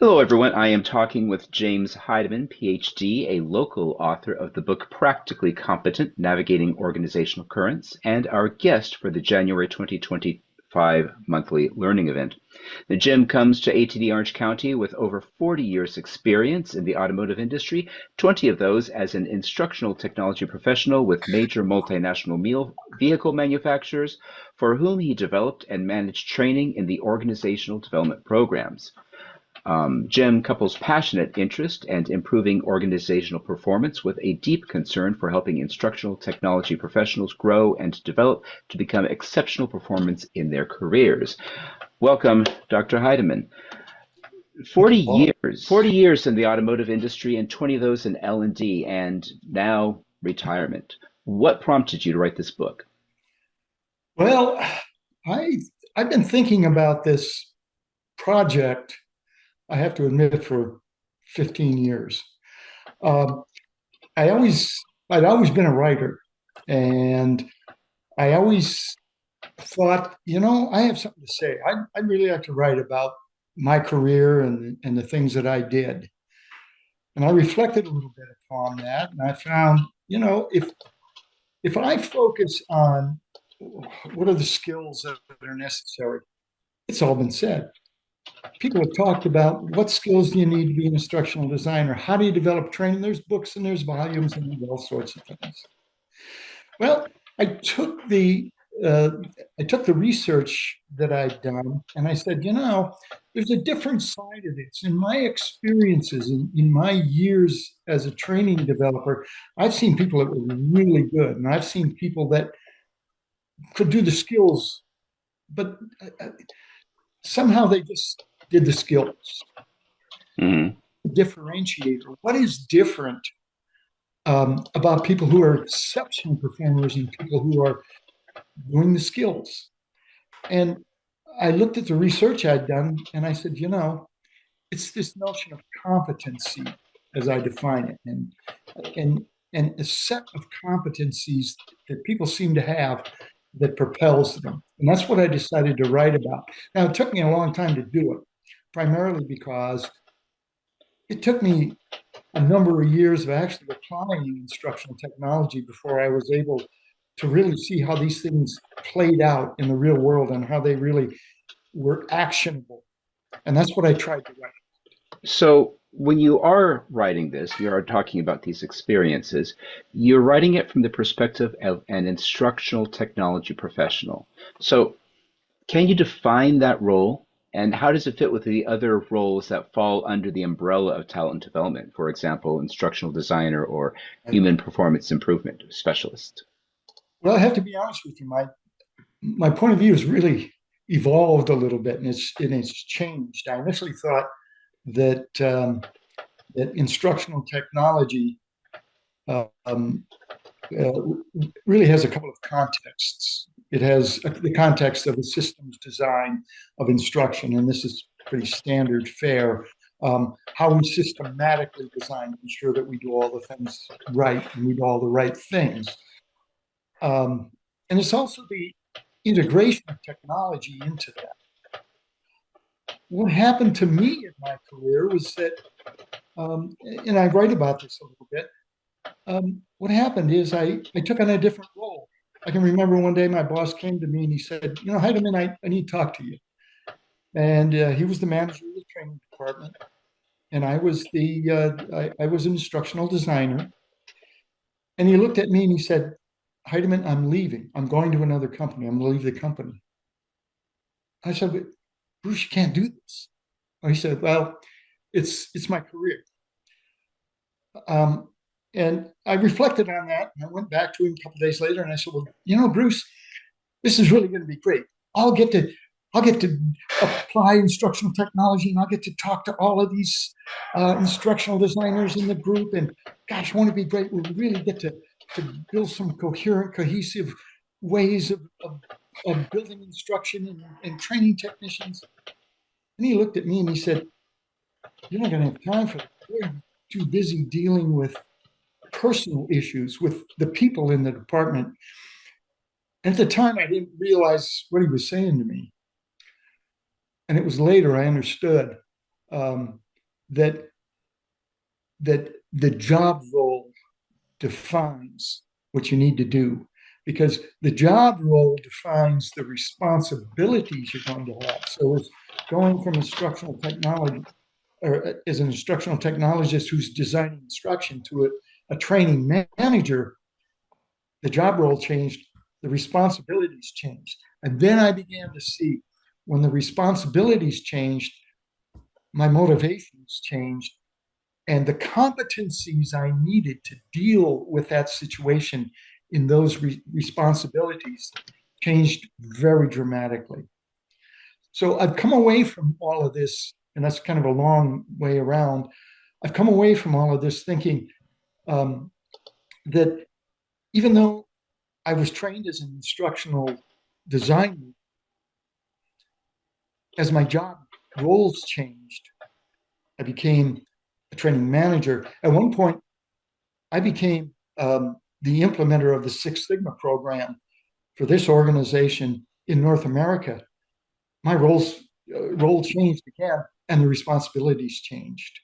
Hello, everyone. I am talking with James Heideman, Ph.D., a local author of the book Practically Competent: Navigating Organizational Currents, and our guest for the January 2025 monthly learning event. Now, Jim comes to ATD Orange County with over 40 years' experience in the automotive industry, 20 of those as an instructional technology professional with major multinational vehicle manufacturers, for whom he developed and managed training in the organizational development programs. Jim couples passionate interest and improving organizational performance with a deep concern for helping instructional technology professionals grow and develop to become exceptional performers in their careers. Welcome, Dr. Heidemann. Thank 40 you, Paul. years, 40 years in the automotive industry and 20 of those in L&D and now retirement. What prompted you to write this book? Well, I I've been thinking about this project, I have to admit, for 15 years. Um, I'd always been a writer, and I always thought, I have something to say. I'd really like to write about my career and the things that I did. And I reflected a little bit upon that, and I found, if I focus on what are the skills that are necessary, it's all been said. People have talked about what skills do you need to be an instructional designer? How do you develop training? There's books and there's volumes and all sorts of things. Well, I took the uh, I took the research that I'd done and I said, there's a different side of this. In my experiences, in my years as a training developer, I've seen people that were really good, and I've seen people that could do the skills, but somehow they just did the skills. Mhm. Differentiator. What is different about people who are exceptional performers and people who are doing the skills? And I looked at the research I'd done and I said, it's this notion of competency as I define it, and and a set of competencies that people seem to have that propels them. And that's what I decided to write about. Now, it took me a long time to do it, primarily because it took me a number of years of actually applying instructional technology before I was able to really see how these things played out in the real world and how they really were actionable. And that's what I tried to write. So, when you are writing this, you are talking about these experiences, you're writing it from the perspective of an instructional technology professional. So, can you define that role and how does it fit with the other roles that fall under the umbrella of talent development? For example, instructional designer or human performance improvement specialist. Well, I have to be honest with you. My point of view has really evolved a little bit, and it's changed. I initially thought that that instructional technology um, uh, really has a couple of contexts. It has the context of the systems design of instruction, and this is pretty standard fare. How we systematically design to ensure that we do all the things right and we do all the right things. And it's also the integration of technology into that. What happened to me in my career was that, and I write about this a little bit. What happened is I took on a different role. I can remember one day my boss came to me and he said, Heidemann, I need to talk to you. And he was the manager of the training department, and I was an instructional designer. And he looked at me and he said, Heidemann, I'm leaving. I'm going to another company. I'm going to leave the company. I said, but Bruce, you can't do this. He said, well, it's my career. Um, and I reflected on that, and I went back to him a couple of days later, and I said, well, Bruce, this is really going to be great. I'll get to I'll get to apply instructional technology, and I'll get to talk to all of these instructional designers in the group. And gosh, won't it be great? We'll really get to build some coherent, cohesive ways of building instruction and training technicians. And he looked at me and he said, you're not going to have time for that. You're too busy dealing with personal issues with the people in the department. And at the time, I didn't realize what he was saying to me. And it was later I understood. Um, that that the job role defines what you need to do, because the job role defines the responsibilities you're going to have. So it's going from instructional technology, or as an instructional technologist who's designing instruction, to a training manager, the job role changed, the responsibilities changed. And then I began to see, when the responsibilities changed, my motivations changed, and the competencies I needed to deal with that situation in those responsibilities changed very dramatically. So I've come away from all of this, and that's kind of a long way around. I've come away from all of this thinking that even though I was trained as an instructional designer, as my job roles changed, I became a training manager. At one point, I became the implementer of the Six Sigma program for this organization in North America. My role changed again, and the responsibilities changed.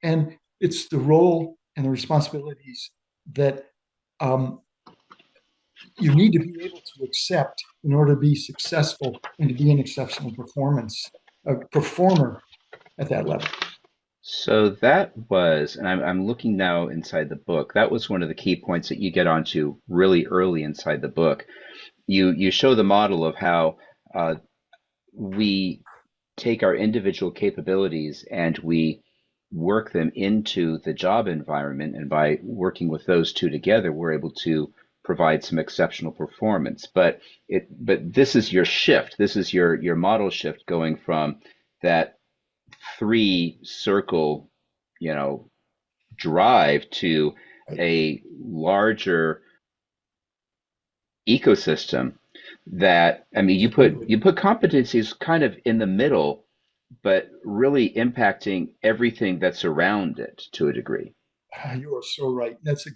And it's the role and the responsibilities that you need to be able to accept in order to be successful and to be an exceptional performer at that level. So that was, and I'm looking now inside the book. That was one of the key points that you get onto really early inside the book. You show the model of how we take our individual capabilities and we work them into the job environment, and by working with those two together, we're able to provide some exceptional performance. But this is your shift. This is your model shift, going from that three circle, drive to a larger ecosystem. That, I mean, you put competencies kind of in the middle, but really impacting everything that's around it to a degree. You are so right. This is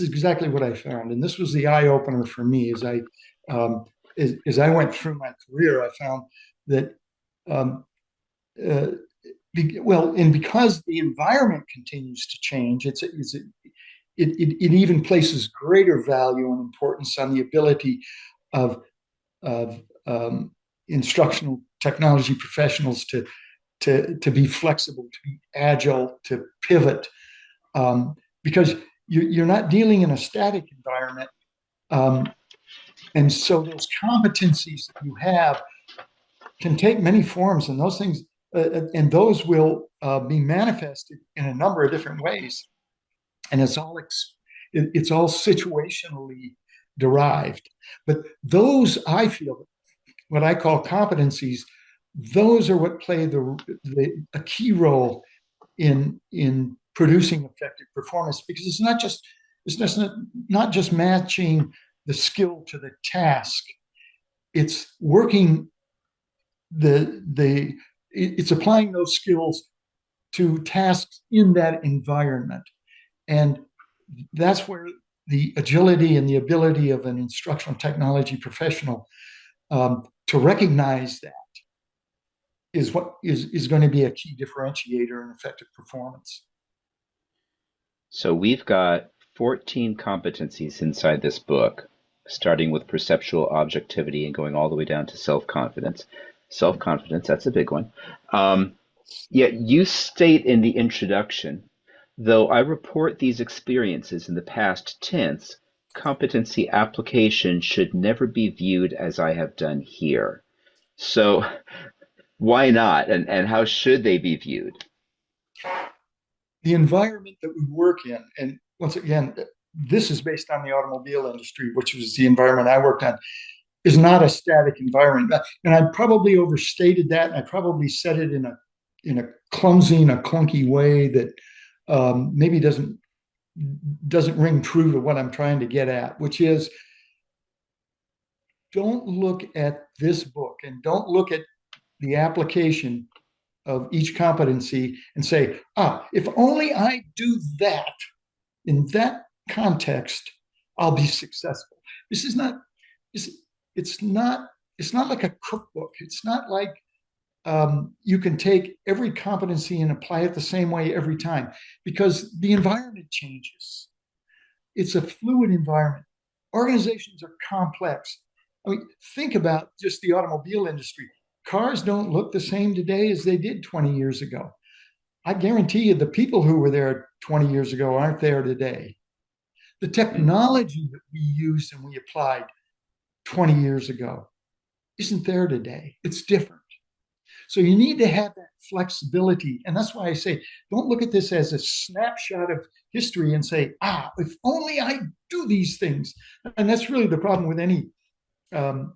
exactly what I found. And this was the eye opener for me um, as I went through my career. I found that, um, uh, and because the environment continues to change, it even places greater value and importance on the ability of, of instructional technology professionals to be flexible, to be agile, to pivot, because you're not dealing in a static environment. Um, and so those competencies that you have can take many forms, and those will be manifested in a number of different ways. And it's all situationally derived. But those, I feel, what I call competencies, those are what play a key role in producing effective performance, because it's not just matching the skill to the task. It's working it's applying those skills to tasks in that environment. And that's where the agility and the ability of an instructional technology professional to recognize that is what is going to be a key differentiator in effective performance. So we've got 14 competencies inside this book, starting with perceptual objectivity and going all the way down to self-confidence. Self-confidence, that's a big one. Yet you state in the introduction, though I report these experiences in the past tense, competency application should never be viewed as I have done here. So why not? And how should they be viewed? The environment that we work in, and once again, this is based on the automobile industry, which was the environment I worked on, is not a static environment. And I probably overstated that, and I probably said it in a clumsy and a clunky way that maybe doesn't ring true to what I'm trying to get at, which is, don't look at this book and don't look at the application of each competency and say, if only I do that in that context, I'll be successful. This is not, it's not like a cookbook. It's not like you can take every competency and apply it the same way every time because the environment changes. It's a fluid environment. Organizations are complex. I mean, think about just the automobile industry. Cars don't look the same today as they did 20 years ago. I guarantee you the people who were there 20 years ago aren't there today. The Mm. technology that we used and we applied 20 years ago isn't there today. It's different. So you need to have that flexibility. And that's why I say, don't look at this as a snapshot of history and say, if only I do these things. And that's really the problem with um,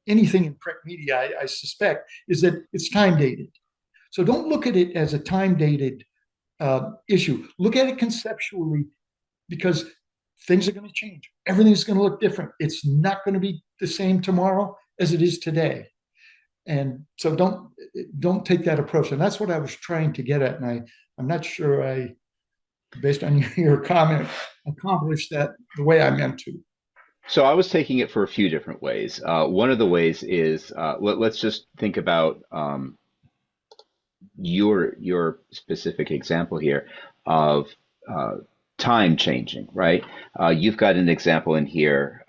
anything in print media, I suspect, is that it's time dated. So don't look at it as a time dated issue. Look at it conceptually because things are going to change. Everything's going to look different. It's not going to be the same tomorrow as it is today. And so don't take that approach. And that's what I was trying to get at. And I'm not sure I, based on your comment, accomplished that the way I meant to. So I was taking it for a few different ways. One of the ways is let's just think about your specific example here of uh, time changing, right? You've got an example in here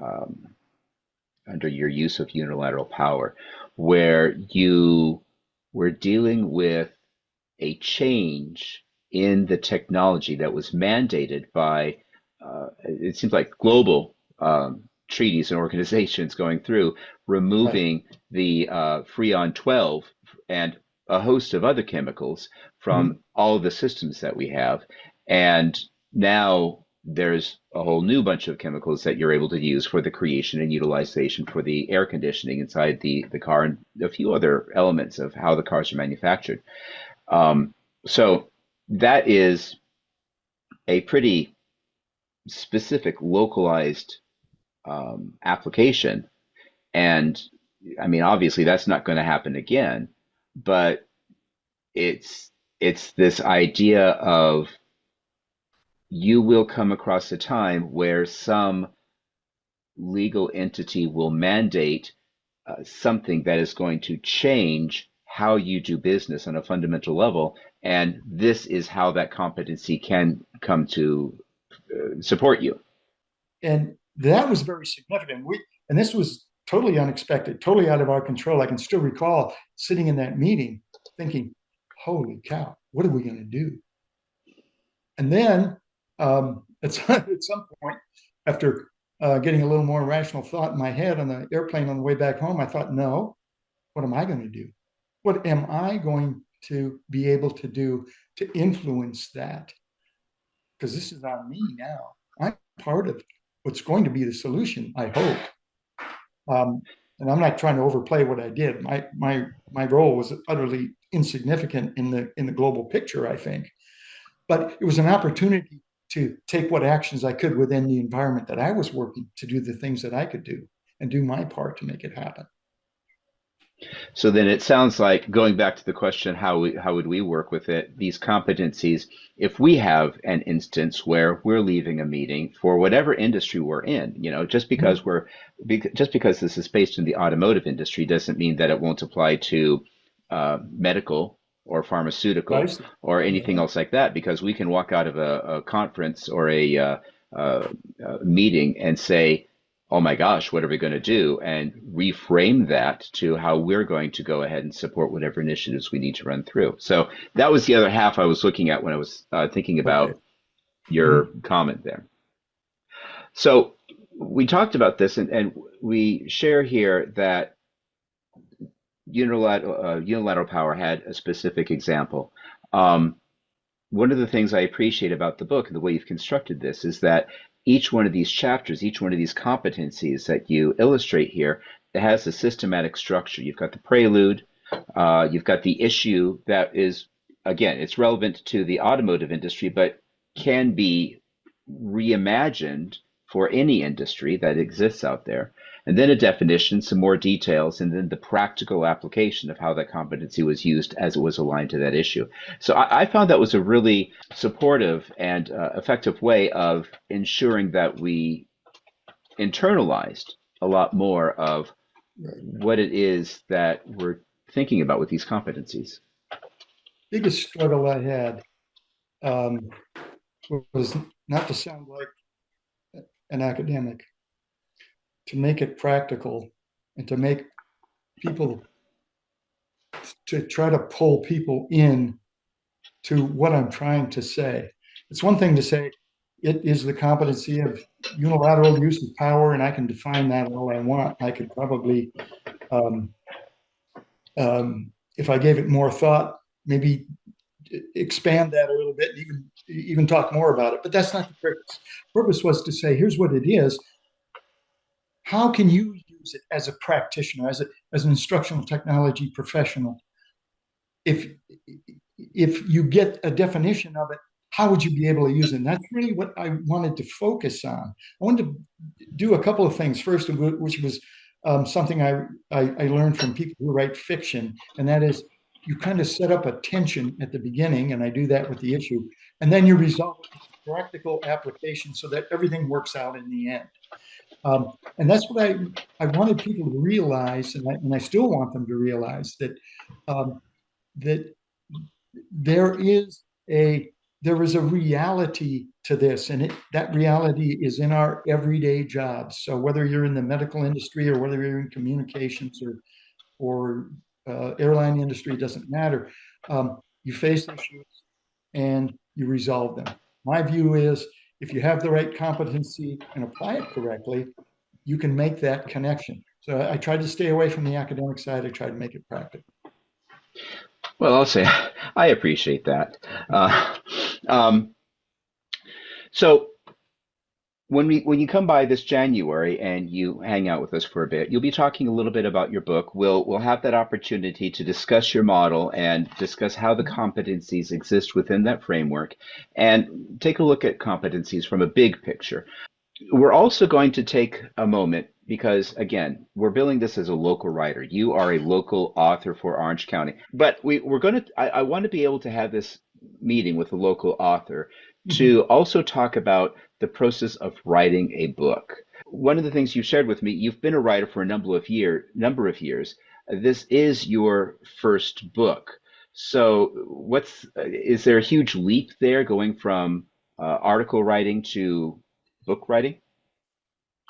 under your use of unilateral power where you were dealing with a change in the technology that was mandated by, it seems like global treaties and organizations going through, Right. removing the Freon 12 and a host of other chemicals Mm-hmm. from all of the systems that we have. And now there's a whole new bunch of chemicals that you're able to use for the creation and utilization for the air conditioning inside the car and a few other elements of how the cars are manufactured. Um, so that is a pretty specific, localized application. And I mean, obviously, that's not going to happen again. But it's it's this idea of you will come across a time where some legal entity will mandate something that is going to change how you do business on a fundamental level. And this is how that competency can come to support you. And that was very significant. And this was totally unexpected, totally out of our control. I can still recall sitting in that meeting thinking, holy cow, what are we going to do? And then at some point, after getting a little more rational thought in my head on the airplane on the way back home, I thought, no, what am I going to do? What am I going to be able to do to influence that? Because this is on me now. I'm part of what's going to be the solution, I hope. Um, and I'm not trying to overplay what I did. My role was utterly insignificant in the global picture, I think. But it was an opportunity to take what actions I could within the environment that I was working to do the things that I could do and do my part to make it happen. So then it sounds like going back to the question, how would we work with it? These competencies, if we have an instance where we're leaving a meeting for whatever industry we're in, Mhm. just because this is based in the automotive industry doesn't mean that it won't apply to medical or pharmaceutical Precisely. or anything Yeah. else like that, because we can walk out of a conference or uh, a meeting and say, oh my gosh, what are we going to do? And reframe that to how we're going to go ahead and support whatever initiatives we need to run through. So that was the other half I was looking at when I was thinking Okay. about your Mhm. comment there. So we talked about this, and we share here that unilateral power had a specific example. Um, One of the things I appreciate about the book and the way you've constructed this is that each one of these chapters, each one of these competencies that you illustrate here, it has a systematic structure. You've got the prelude, you've got the issue that is, again, it's relevant to the automotive industry, but can be reimagined for any industry that exists out there. And then a definition, some more details, and then the practical application of how that competency was used as it was aligned to that issue. So I found that was a really supportive and effective way of ensuring that we internalized a lot more of Right. what it is that we're thinking about with these competencies? Biggest struggle I had um, was not to sound like an academic, to make it practical and to make people, to try to pull people in to what I'm trying to say. It's one thing to say it is the competency of unilateral use of power, and I can define that all I want. I could probably, um, if I gave it more thought, maybe expand that a little bit, and even talk more about it. But that's not the purpose. The purpose was to say, here's what it is. How can you use it as a practitioner, as an instructional technology professional? If if you get a definition of it, how would you be able to use it? And that's really what I wanted to focus on. I wanted to do a couple of things. First, which was something I learned from people who write fiction, and that is you kind of set up a tension at the beginning, and I do that with the issue, and then you resolve it with practical application so that everything works out in the end. And that's what I wanted people to realize, and I still want them to realize um, that there is a there is a reality to this, and that reality is in our everyday jobs. So whether you're in the medical industry or whether you're in communications or airline industry, it doesn't matter. You face issues and you resolve them. My view is if you have the right competency and apply it correctly, you can make that connection. So I tried to stay away from the academic side. I tried to make it practical. Well, I'll say I appreciate that. Uh, um, so when you come by this January and you hang out with us for a bit, you'll be talking a little bit about your book. We'll have that opportunity to discuss your model and discuss how the competencies exist within that framework, and take a look at competencies from a big picture. We're also going to take a moment because, again, we're billing this as a local writer. You are a local author for Orange County. But we're going to, I want to be able to have this meeting with a local author Mhm. to also talk about the process of writing a book. One of the things you shared with me, you've been a writer for a number of years. This is your first book. So is there a huge leap there going from article writing to book writing?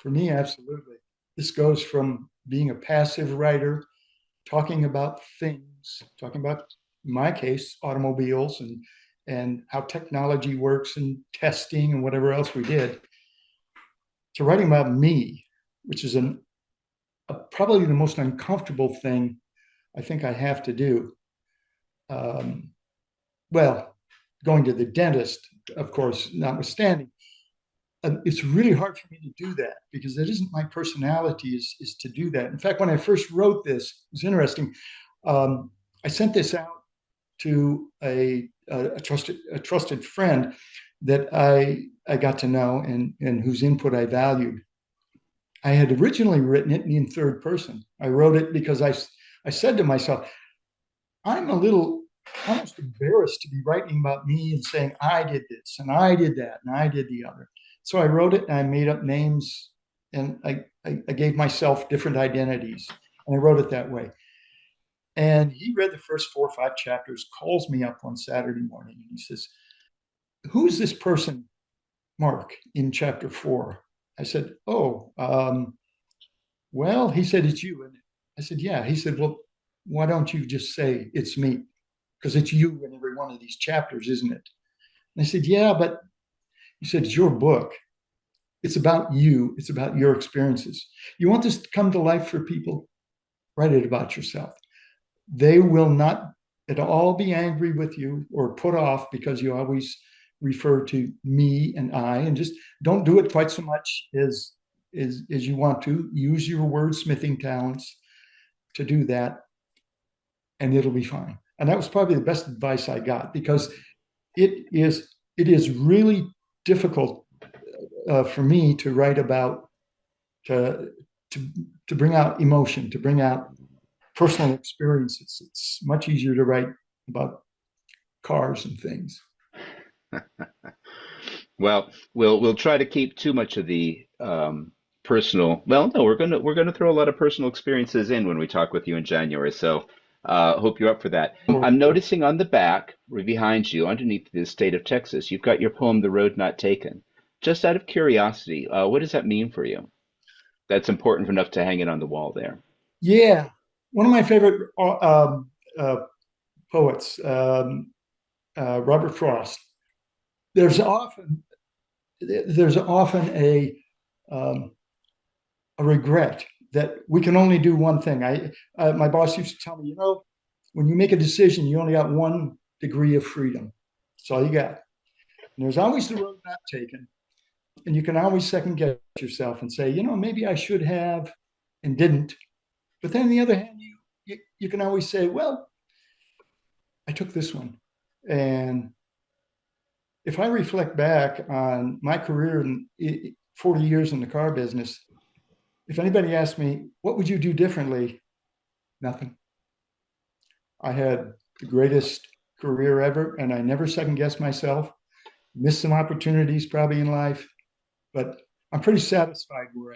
For me, absolutely. This goes from being a passive writer, talking about things, talking about, in my case, automobiles and how technology works and testing and whatever else we did, to writing about me, which is probably the most uncomfortable thing I think I have to do. Um, well, going to the dentist, of course, notwithstanding, it's really hard for me to do that because it isn't my personality is to do that. In fact, when I first wrote this, it was interesting. I sent this out to a trusted friend that I got to know and whose input I valued. I had originally written it in third person. I wrote it because I said to myself, I'm a little almost embarrassed to be writing about me and saying I did this and I did that and I did the other. So I wrote it and I made up names and I gave myself different identities and I wrote it that way. And he read the first 4 or 5 chapters, calls me up one Saturday morning, and he says, "Who's this person, Mark, in chapter 4?" I said, "Oh, well," he said, "it's you." And I said, "Yeah." He said, "Well, why don't you just say it's me? Because it's you in every one of these chapters, isn't it?" And I said, "Yeah, but," he said, "it's your book. It's about you. It's about your experiences. You want this to come to life for people? Write it about yourself. They will not at all be angry with you or put off because you always refer to me and I, and just don't do it quite so much as you want to. Use your wordsmithing talents to do that, and it'll be fine." And that was probably the best advice I got because it is really difficult for me to write about to to to bring out emotion, to bring out personal experiences. It's much easier to write about cars and things. Well, we'll try to keep too much of the personal. Well, no, we're gonna throw a lot of personal experiences in when we talk with you in January. So Hope you're up for that. I'm noticing on the back, right behind you, underneath the state of Texas, you've got your poem, The Road Not Taken. Just out of curiosity, what does that mean for you? That's important enough to hang it on the wall there. Yeah, one of my favorite uh, poets, Robert Frost. There's often there's often um, a regret that we can only do one thing. My boss used to tell me, when you make a decision, you only got one degree of freedom. That's all you got. And there's always the road not taken, and you can always second guess yourself and say, maybe I should have and didn't. But then on the other hand, you can always say, well, I took this one. And if I reflect back on my career in 40 years in the car business, if anybody asked me, what would you do differently? Nothing. I had the greatest career ever, and I never second guessed myself. Missed some opportunities probably in life, but I'm pretty satisfied where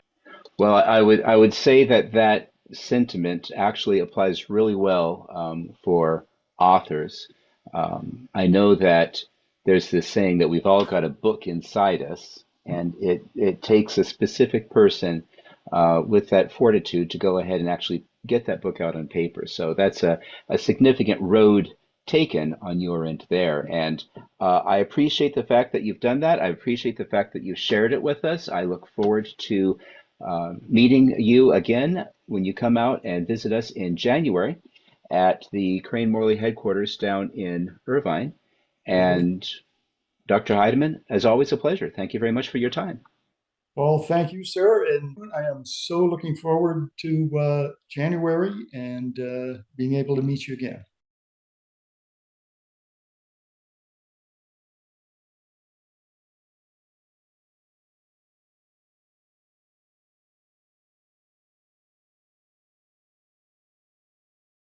Well, I would say that that sentiment actually applies really well for authors. I know that there's this saying that we've all got a book inside us, and it takes a specific person with that fortitude to go ahead and actually get that book out on paper. So that's a significant road taken on your end there. And I appreciate the fact that you've done that. I appreciate the fact that you've shared it with us. I look forward to meeting you again when you come out and visit us in January at the Crane Morley headquarters down in Irvine. I And Dr. Heideman, as always, a pleasure. Thank you very much for your time. Well, thank you, sir. And I am so looking forward to January and being able to meet you again.